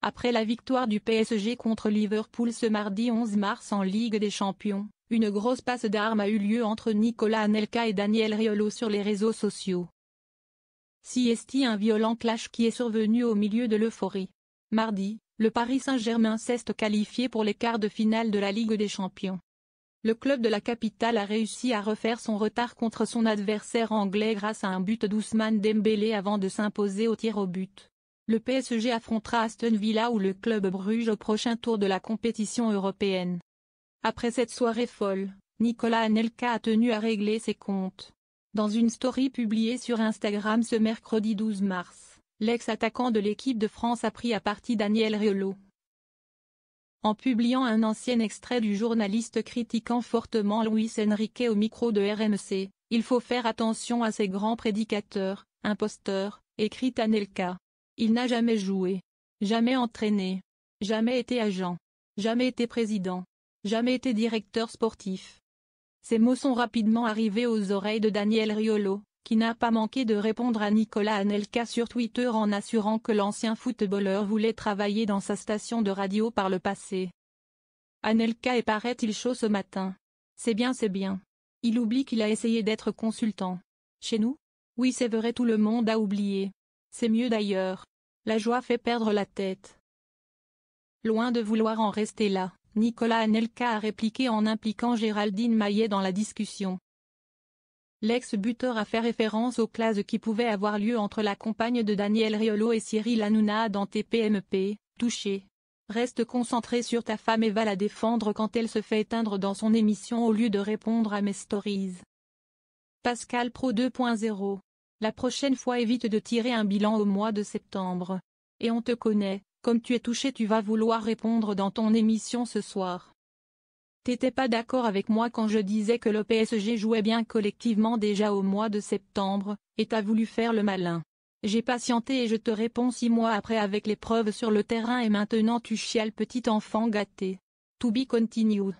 Après la victoire du PSG contre Liverpool ce mardi 11 mars en Ligue des Champions, une grosse passe d'armes a eu lieu entre Nicolas Anelka et Daniel Riolo sur les réseaux sociaux. C'est un violent clash qui est survenu au milieu de l'euphorie. Mardi, le Paris Saint-Germain s'est qualifié pour les quarts de finale de la Ligue des Champions. Le club de la capitale a réussi à refaire son retard contre son adversaire anglais grâce à un but d'Ousmane Dembélé avant de s'imposer au tir au but. Le PSG affrontera Aston Villa ou le Club Bruges au prochain tour de la compétition européenne. Après cette soirée folle, Nicolas Anelka a tenu à régler ses comptes. Dans une story publiée sur Instagram ce mercredi 12 mars, l'ex-attaquant de l'équipe de France a pris à partie Daniel Riolo. En publiant un ancien extrait du journaliste critiquant fortement Luis Enrique au micro de RMC, « Il faut faire attention à ces grands prédicateurs, imposteurs », écrit Anelka. Il n'a jamais joué, jamais entraîné, jamais été agent, jamais été président, jamais été directeur sportif. Ces mots sont rapidement arrivés aux oreilles de Daniel Riolo, qui n'a pas manqué de répondre à Nicolas Anelka sur Twitter en assurant que l'ancien footballeur voulait travailler dans sa station de radio par le passé. Anelka est paraît-il chaud ce matin. C'est bien. Il oublie qu'il a essayé d'être consultant. Chez nous? Oui c'est vrai, tout le monde a oublié. C'est mieux d'ailleurs. La joie fait perdre la tête. Loin de vouloir en rester là, Nicolas Anelka a répliqué en impliquant Géraldine Maillet dans la discussion. L'ex-buteur a fait référence aux classes qui pouvaient avoir lieu entre la compagne de Daniel Riolo et Cyril Hanouna dans TPMP, touché. Reste concentré sur ta femme et va la défendre quand elle se fait éteindre dans son émission au lieu de répondre à mes stories. Pascal Pro 2.0. La prochaine fois évite de tirer un bilan au mois de septembre. Et on te connaît, comme tu es touché tu vas vouloir répondre dans ton émission ce soir. T'étais pas d'accord avec moi quand je disais que le PSG jouait bien collectivement déjà au mois de septembre, et t'as voulu faire le malin. J'ai patienté et je te réponds 6 mois après avec les preuves sur le terrain et maintenant tu chiales petit enfant gâté. To be continued.